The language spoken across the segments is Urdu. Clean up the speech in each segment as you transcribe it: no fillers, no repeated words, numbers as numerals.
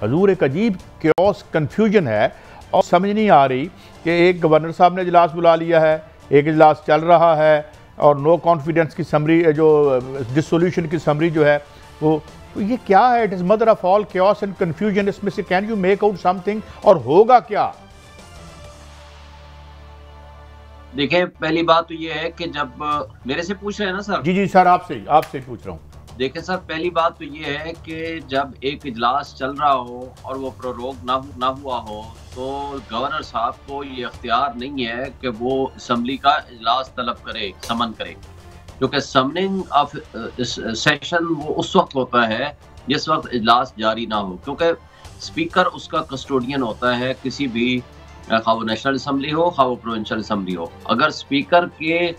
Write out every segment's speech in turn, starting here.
حضور ایک عجیب کیوس کنفیوژن ہے اور سمجھ نہیں آ رہی کہ ایک گورنر صاحب نے اجلاس بلا لیا ہے، ایک اجلاس چل رہا ہے اور نو کانفیڈنس کی سمری جو ڈسولوشن کی سمری جو ہے وہ یہ کیا ہے؟ It is mother of all chaos and confusion. اس میں سے can you make out something اور ہوگا کیا؟ دیکھیں پہلی بات تو یہ ہے کہ جب میرے سے پوچھ رہے ہیں نا سر؟ جی سر آپ سے پوچھ رہا ہوں. دیکھیں سر پہلی بات تو یہ ہے کہ جب ایک اجلاس چل رہا ہو اور وہ پروروگ نہ ہوا ہو تو گورنر صاحب کو یہ اختیار نہیں ہے کہ وہ اسمبلی کا اجلاس طلب کرے، سمن کرے، کیونکہ سمننگ آف سیشن وہ اس وقت ہوتا ہے جس وقت اجلاس جاری نہ ہو، کیونکہ اسپیکر اس کا کسٹوڈین ہوتا ہے کسی بھی، خواہ وہ نیشنل اسمبلی ہو خواہ وہ پروونشل اسمبلی ہو. اگر اسپیکر کے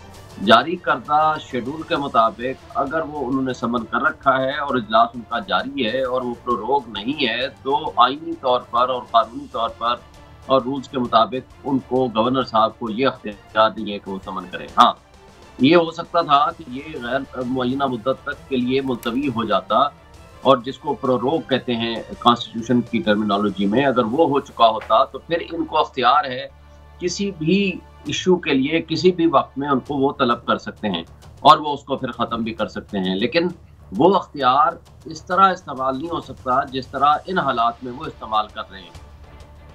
جاری کردہ شیڈول کے مطابق اگر وہ انہوں نے سمن کر رکھا ہے اور اجلاس ان کا جاری ہے اور وہ پروروگ نہیں ہے تو آئینی طور پر اور قانونی طور پر اور رولز کے مطابق ان کو گورنر صاحب کو یہ اختیار نہیں ہے کہ وہ سمن کرے. ہاں یہ ہو سکتا تھا کہ یہ غیر معینہ مدت تک کے لیے ملتوی ہو جاتا اور جس کو پروروگ کہتے ہیں کانسٹیٹیوشن کی ٹرمینالوجی میں، اگر وہ ہو چکا ہوتا تو پھر ان کو اختیار ہے کسی بھی ایشو کے لیے کسی بھی وقت میں ان کو وہ طلب کر سکتے ہیں اور وہ اس کو پھر ختم بھی کر سکتے ہیں. لیکن وہ اختیار اس طرح استعمال نہیں ہو سکتا جس طرح ان حالات میں وہ استعمال کر رہے ہیں.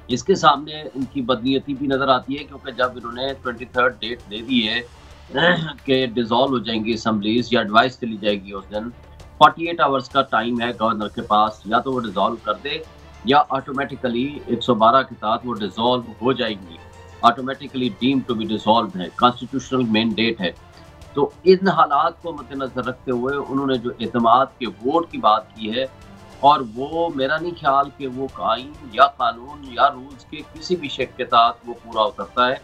اس کے سامنے ان کی بدنیتی بھی نظر آتی ہے، کیونکہ جب انہوں نے 23 ڈیٹ دے دی ہے کہ ڈیزالو ہو جائیں گی اسمبلیز یا ایڈوائس چلی جائے گی اس دن، 48 آورز کا ٹائم ہے گورنر کے پاس، یا تو وہ ڈیزالو کر دے یا آٹومیٹیکلی 112 کے تحت وہ ڈیزالو ہو جائیں گی، automatically deemed to be dissolved ہے، کانسٹیٹیوشنل مینڈیٹ ہے. تو ان حالات کو مد نظر رکھتے ہوئے انہوں نے جو اعتماد کے ووٹ کی بات کی ہے، اور وہ میرا نہیں خیال کہ وہ آئین یا قانون یا رولز کے کسی بھی شک کے تحت وہ پورا اترتا ہے،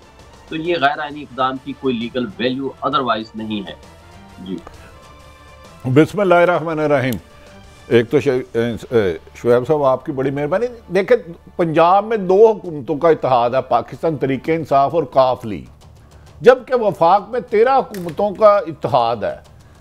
تو یہ غیر آئینی اقدام کی کوئی لیگل ویلیو ادروائز نہیں ہے. جی بسم اللہ الرحمن الرحیم. ایک تو شعیب صاحب آپ کی بڑی مہربانی. دیکھیں پنجاب میں 2 حکومتوں کا اتحاد ہے، پاکستان تحریک انصاف اور کاف لیگ، جبکہ وفاق میں 13 حکومتوں کا اتحاد ہے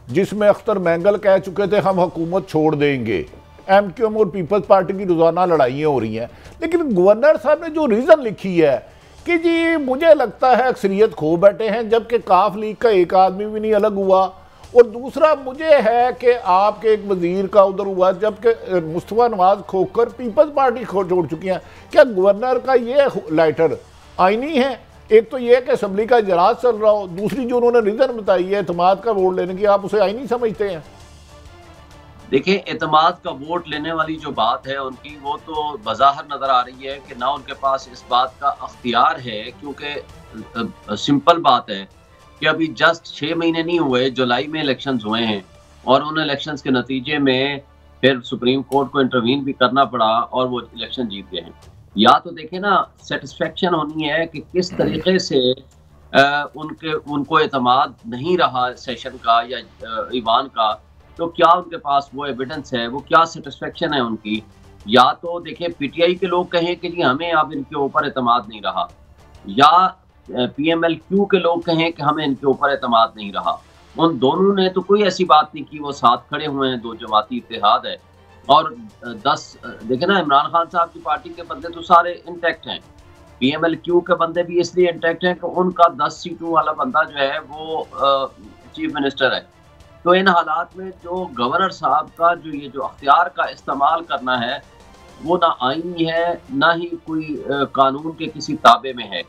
جس میں اختر مینگل کہہ چکے تھے ہم حکومت چھوڑ دیں گے. ایم کیو ایم اور پیپلز پارٹی کی روزانہ لڑائیاں ہو رہی ہیں، لیکن گورنر صاحب نے جو ریزن لکھی ہے کہ جی مجھے لگتا ہے اکثریت کھو بیٹھے ہیں، جبکہ کاف لیگ کا ایک آدمی بھی نہیں الگ ہوا، اور دوسرا مجھے ہے کہ آپ کے ایک وزیر کا ادھر ہوا، جبکہ مصطفیٰ نواز کھو کر پیپلز پارٹی چھوڑ چکی ہیں. کیا گورنر کا یہ لائٹر آئینی ہے؟ ایک تو یہ کہ اسمبلی کا اجلاس چل رہا ہو، دوسری جو انہوں نے ریزن بتائی ہے اعتماد کا ووٹ لینے کی، آپ اسے آئینی سمجھتے ہیں؟ دیکھیں اعتماد کا ووٹ لینے والی جو بات ہے ان کی، وہ تو بظاہر نظر آ رہی ہے کہ نہ ان کے پاس اس بات کا اختیار ہے، کیونکہ سمپل بات ہے کہ ابھی جسٹ 6 مہینے نہیں ہوئے، جولائی میں الیکشنز ہوئے ہیں اور ان الیکشنز کے نتیجے میں پھر سپریم کورٹ کو انٹروین بھی کرنا پڑا اور وہ الیکشن جیت گئے ہیں. یا تو دیکھیں نا سیٹسفیکشن ہونی ہے کہ کس طریقے سے ان کو اعتماد نہیں رہا سیشن کا یا ایوان کا، تو کیا ان کے پاس وہ ایویڈنس ہے، وہ کیا سیٹسفیکشن ہے ان کی. یا تو دیکھیں پی ٹی آئی کے لوگ کہیں کہ جی ہمیں اب ان کے اوپر اعتماد نہیں رہا، یا پی ایم ایل کیو کے لوگ کہیں کہ ہمیں ان کے اوپر اعتماد نہیں رہا. ان دونوں نے تو کوئی ایسی بات نہیں کی، وہ ساتھ کھڑے ہوئے ہیں، 2 جماعتی اتحاد ہے. اور 10 دیکھیں نا عمران خان صاحب کی پارٹی کے بندے تو سارے انٹیکٹ ہیں، پی ایم ایل کیو کے بندے بھی اس لیے انٹیکٹ ہیں کہ ان کا 10 سیٹوں والا بندہ جو ہے وہ چیف منسٹر ہے. تو ان حالات میں جو گورنر صاحب کا جو اختیار کا استعمال کرنا ہے وہ نہ آئینی ہے نہ ہی کوئی قانون کے کسی تابع میں ہے،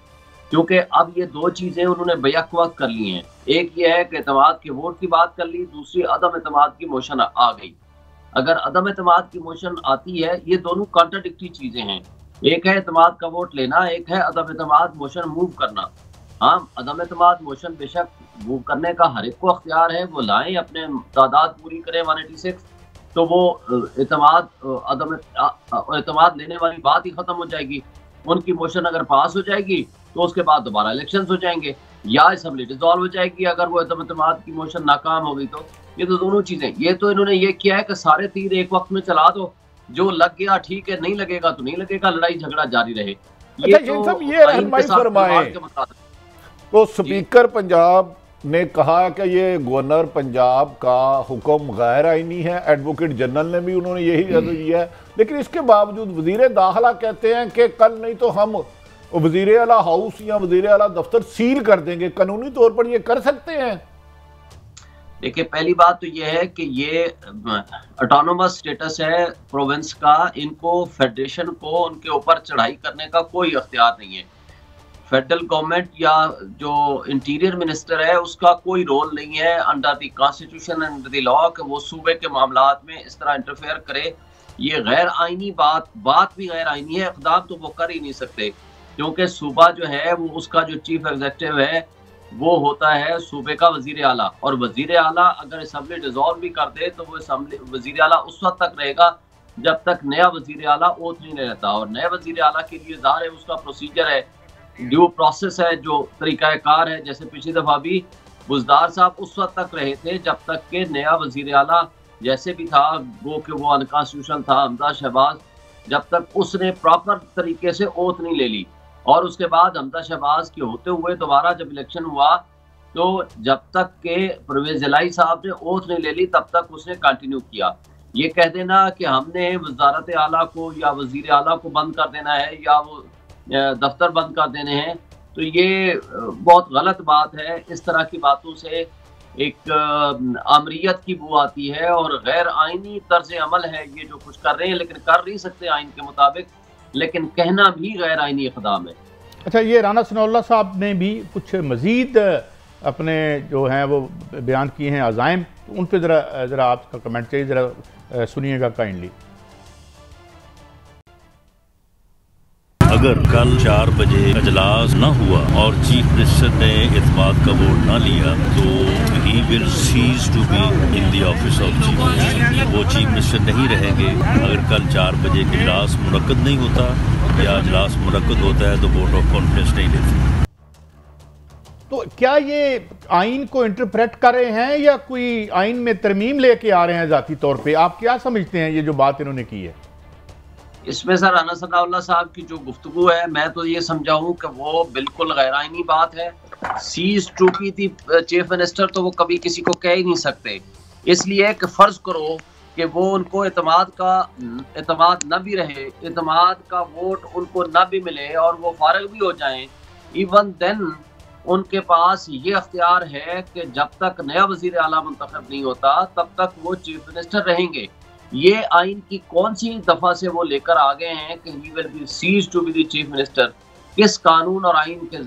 کیونکہ اب یہ 2 چیزیں انہوں نے بیک وقت کر لی ہیں. ایک یہ ہے کہ اعتماد کے ووٹ کی بات کر لی، دوسری عدم اعتماد کی موشن آ گئی. اگر عدم اعتماد کی موشن آتی ہے، یہ دونوں کانٹرڈکٹری چیزیں ہیں، ایک ہے اعتماد کا ووٹ لینا، ایک ہے عدم اعتماد موشن موو کرنا. ہاں عدم اعتماد موشن بے شک وہ کرنے کا ہر ایک کو اختیار ہے، وہ لائیں اپنے تعداد پوری کریں 186، تو وہ اعتماد لینے والی بات ہی ختم ہو جائے گی. ان کی موشن اگر پاس ہو جائے گی تو اس کے بعد دوبارہ الیکشنز ہو جائیں گے، یا اسمبلی ڈیزالو ہو جائے گی اگر وہ عدم اعتماد کی موشن ناکام ہو گئی. تو یہ تو دونوں چیزیں، یہ تو انہوں نے یہ کیا ہے کہ سارے تیر ایک وقت میں چلا دو، جو لگ گیا ٹھیک ہے، نہیں لگے گا تو نہیں لگے گا، لڑائی جھگڑا جاری رہے. یہ رہنمائی فرمائیں تو سپیکر پنجاب نے کہا کہ یہ گورنر پنجاب کا حکم غیر آئینی ہے، ایڈوکیٹ جنرل نے بھی انہوں نے یہی عرض کیا ہے، لیکن اس کے باوجود وزیر داخلہ کہتے ہیں کہ کل نہیں تو ہم وزیر اعلیٰ ہاؤس یا وزیر اعلیٰ دفتر سیل کر دیں گے۔ قانونی طور پر یہ کر سکتے ہیں؟ دیکھیں، پہلی بات تو یہ ہے کہ یہ اٹانومس سٹیٹس ہے پروونس کا، ان کو فیڈریشن کو ان کے اوپر چڑھائی کرنے کا کوئی اختیار نہیں ہے۔ فیڈرل گورنمنٹ یا جو انٹیریئر منسٹر ہے اس کا کوئی رول نہیں ہے under the constitution under the law کہ وہ صوبے کے معاملات میں اس طرح انٹرفیئر کرے۔ یہ غیر آئینی بات بھی غیر آئینی ہے، اقدام تو وہ کر ہی نہیں سکتے، کیونکہ صوبہ جو ہے وہ اس کا جو چیف ایگزیکٹو ہے وہ ہوتا ہے صوبے کا وزیر اعلیٰ، اور وزیر اعلیٰ اگر اسمبلی ڈیزالو بھی کر دے تو وہ وزیر اعلیٰ اس وقت تک رہے گا جب تک نیا وزیر اعلیٰ اوتھ نہیں لے لیتا، اور نئے وزیر اعلیٰ کے لیے ظاہر ہے اس کا پروسیجر ہے، ڈیو پروسیس ہے، جو طریقہ کار ہے۔ جیسے پچھلی دفعہ بھی بزدار صاحب اس وقت تک رہے تھے جب تک کہ نیا وزیر اعلیٰ جیسے بھی تھا، وہ کہ وہ انکانسٹیٹیوشن تھا، حمزہ شہباز، جب تک اس نے پراپر طریقے سے اوتھ نہیں لے لی، اور اس کے بعد حمزہ شہباز کے ہوتے ہوئے دوبارہ جب الیکشن ہوا تو جب تک کہ پرویز الہی صاحب نے اوتھ نہیں لے لی تب تک اس نے کنٹینیو کیا۔ یہ کہہ دینا کہ ہم نے وزارت اعلیٰ کو یا وزیر اعلیٰ کو بند کر دینا ہے یا وہ دفتر بند کر دینے ہیں، تو یہ بہت غلط بات ہے۔ اس طرح کی باتوں سے ایک آمریت کی بو آتی ہے، اور غیر آئینی طرز عمل ہے یہ جو کچھ کر رہے ہیں، لیکن کر نہیں سکتے آئین کے مطابق، لیکن کہنا بھی غیر آئینی اقدام ہے۔ اچھا، یہ رانا ثناء اللہ صاحب نے بھی کچھ مزید اپنے جو ہیں وہ بیان کیے ہیں عزائم، ان پہ ذرا آپ کا کمنٹ چاہیے، ذرا سنیے گا کائنڈلی۔ اگر کل 4 بجے اجلاس نہ ہوا اور چیف منسٹر نے اعتماد کا ووٹ نہ لیا تو ہی will cease to be in the office of chief minister, وہ چیف منسٹر نہیں رہیں گے۔ اگر کل 4 بجے اجلاس منعقد نہیں ہوتا یا اجلاس منعقد ہوتا ہے تو ووٹ آف کانفیڈنس نہیں لیتے۔ تو کیا یہ آئین کو انٹرپریٹ کر رہے ہیں یا کوئی آئین میں ترمیم لے کے آ رہے ہیں ذاتی طور پہ؟ آپ کیا سمجھتے ہیں یہ جو بات انہوں نے کی ہے؟ اس میں سر رانا ثناء اللہ صاحب کی جو گفتگو ہے، میں تو یہ سمجھا ہوں کہ وہ بالکل غیر آئینی بات ہے۔ Ceases to be the chief minister تو وہ کبھی کسی کو کہہ ہی نہیں سکتے، اس لیے کہ فرض کرو کہ وہ ان کو اعتماد نہ بھی رہے، اعتماد کا ووٹ ان کو نہ بھی ملے اور وہ فارغ بھی ہو جائیں، ایون دین ان کے پاس یہ اختیار ہے کہ جب تک نیا وزیر اعلیٰ منتخب نہیں ہوتا تب تک وہ چیف منسٹر رہیں گے۔ یہ آئین کی کون سی دفعہ سے وہ لے کر آگے ہیں کہ he will be ceased to be the chief minister؟ کس قانون اور آئین کے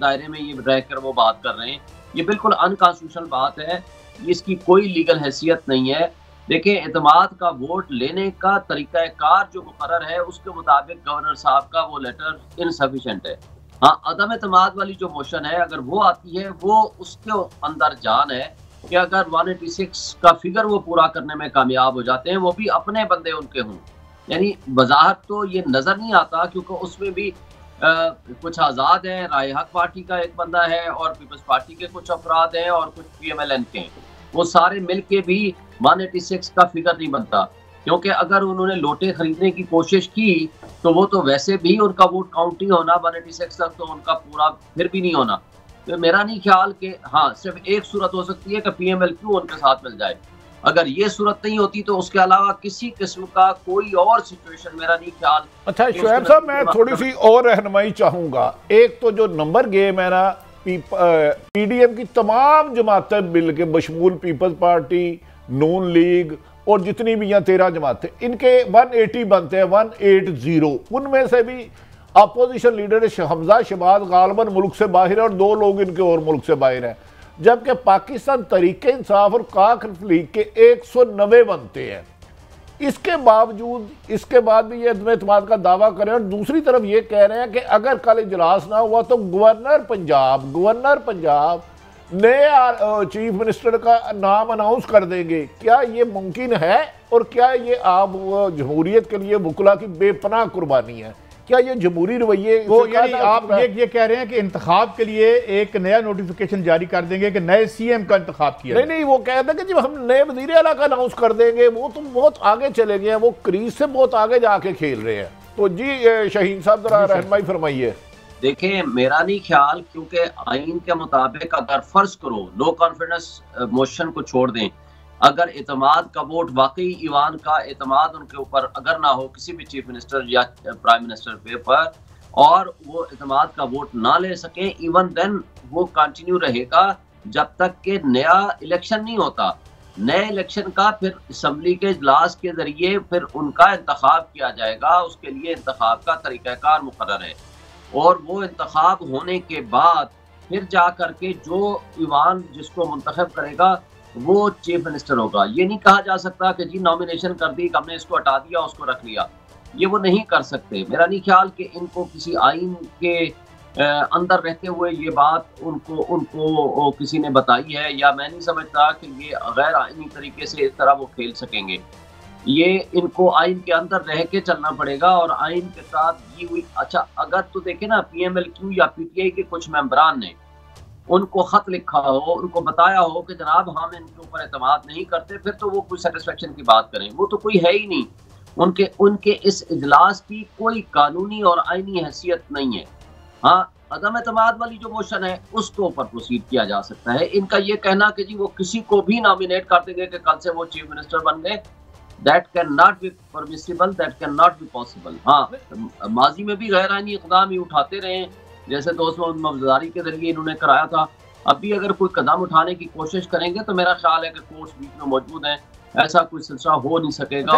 دائرے میں یہ رہ کر وہ بات کر رہے ہیں؟ یہ بالکل انکانسٹیٹیوشنل بات ہے، اس کی کوئی لیگل حیثیت نہیں ہے۔ دیکھیں، اعتماد کا ووٹ لینے کا طریقہ کار جو مقرر ہے اس کے مطابق گورنر صاحب کا وہ لیٹر انسفیشینٹ ہے۔ ہاں، عدم اعتماد والی جو موشن ہے اگر وہ آتی ہے، وہ اس کے اندر جان ہے کہ اگر 186 کا فگر وہ پورا کرنے میں کامیاب ہو جاتے ہیں، وہ بھی اپنے بندے ان کے ہوں، یعنی وضاحت تو یہ نظر نہیں آتا، کیونکہ اس میں بھی کچھ آزاد ہیں، رائے حق پارٹی کا ایک بندہ ہے اور پیپلز پارٹی کے کچھ افراد ہیں اور کچھ پی ایم ایل این کے ہیں، وہ سارے مل کے بھی 186 کا فگر نہیں بنتا، کیونکہ اگر انہوں نے لوٹے خریدنے کی کوشش کی تو وہ تو ویسے بھی ان کا ووٹ کاؤنٹ نہیں ہونا 186 تک، تو ان کا پورا پھر بھی نہیں ہونا۔ تو میرا نہیں خیال کہ ہاں صرف ایک صورت ہو سکتی ہے کہ پی ایم ایل کیو ان کے ساتھ مل جائے، اگر یہ صورت نہیں ہوتی تو اس کے علاوہ کسی قسم کا کوئی اور سچویشن میرا نہیں خیال۔ اچھا شعیب صاحب، میں تھوڑی سی اور رہنمائی چاہوں گا۔ ایک تو جو نمبر گیم ہے نا، پی ڈی ایم کی تمام جماعتیں مل کے بشمول پیپلز پارٹی، نون لیگ اور جتنی بھی یہاں 13 جماعتیں، ان کے 180 بنتے ہیں، 180، ان میں سے بھی اپوزیشن لیڈر حمزہ شہباز غالباً ملک سے باہر ہے اور 2 لوگ ان کے اور ملک سے باہر ہیں، جبکہ پاکستان تحریک انصاف اور کاف لیگ کے 190 بنتے ہیں۔ اس کے باوجود اس کے بعد بھی یہ عدم اعتماد کا دعویٰ کریں، اور دوسری طرف یہ کہہ رہے ہیں کہ اگر کل اجلاس نہ ہوا تو گورنر پنجاب نئے چیف منسٹر کا نام اناؤنس کر دیں گے۔ کیا یہ ممکن ہے، اور کیا یہ آپ جمہوریت کے لیے وکلا کی بے پناہ قربانی ہے؟ کیا یہ جمہوری رویے وہ یعنی آپ یہ کہہ رہے ہیں کہ انتخاب کے لیے ایک نیا نوٹیفیکیشن جاری کر دیں گے کہ نئے سی ایم کا انتخاب کیا؟ نہیں، وہ کہتے ہیں کہ جب ہم نئے وزیر اعلیٰ کا اناؤنس کر دیں گے، وہ تو بہت آگے چلے گئے ہیں، وہ کریز سے بہت آگے جا کے کھیل رہے ہیں۔ تو جی شاہین صاحب ذرا رہنمائی فرمائیے۔ دیکھیں میرا نہیں خیال، کیونکہ آئین کے مطابق اگر فرض کرو نو کانفیڈنس موشن کو چھوڑ دیں، اگر اعتماد کا ووٹ واقعی ایوان کا اعتماد ان کے اوپر اگر نہ ہو کسی بھی چیف منسٹر یا پرائم منسٹر پہ پر، اور وہ اعتماد کا ووٹ نہ لے سکیں، ایون دین وہ کنٹینیو رہے گا جب تک کہ نیا الیکشن نہیں ہوتا۔ نئے الیکشن کا پھر اسمبلی کے اجلاس کے ذریعے پھر ان کا انتخاب کیا جائے گا، اس کے لیے انتخاب کا طریقہ کار مقرر ہے، اور وہ انتخاب ہونے کے بعد پھر جا کر کے جو ایوان جس کو منتخب کرے گا وہ چیف منسٹر ہوگا۔ یہ نہیں کہا جا سکتا کہ جی نامینیشن کر دی، ہم نے اس کو ہٹا دیا، اس کو رکھ لیا، یہ وہ نہیں کر سکتے۔ میرا نہیں خیال کہ ان کو کسی آئین کے اندر رہتے ہوئے یہ بات ان کو کسی نے بتائی ہے، یا میں نہیں سمجھتا کہ یہ غیر آئینی طریقے سے اس طرح وہ کھیل سکیں گے۔ یہ ان کو آئین کے اندر رہ کے چلنا پڑے گا، اور آئین کے ساتھ دی ہوئی اچھا اگر تو دیکھیں نا پی ایم ایل کیو یا پی ٹی آئی کے کچھ ممبران نے ان کو خط لکھا ہو، ان کو بتایا ہو کہ جناب ہم ان کے اوپر اعتماد نہیں کرتے، پھر تو وہ کوئی سیٹسفیکشن کی بات کریں، وہ تو کوئی ہے ہی نہیں۔ ان کے اس اجلاس کی کوئی قانونی اور آئینی حیثیت نہیں ہے۔ ہاں عدم اعتماد والی جو موشن ہے اس کو اوپر پروسیڈ کیا جا سکتا ہے۔ ان کا یہ کہنا کہ جی وہ کسی کو بھی نامینیٹ کر دیں گے کہ کل سے وہ چیف منسٹر بن گئے، that cannot be permissible, that cannot be possible. ہاں ماضی میں بھی غیر آئینی اقدام ہی اٹھاتے رہے ہیں، جیسے 200 مبزداری کے ذریعے انہوں نے کرایا تھا۔ اب بھی اگر کوئی قدم اٹھانے کی کوشش کریں گے تو میرا خیال ہے کہ کورٹس بیچ میں موجود ہیں، ایسا کوئی سلسلہ ہو نہیں سکے گا۔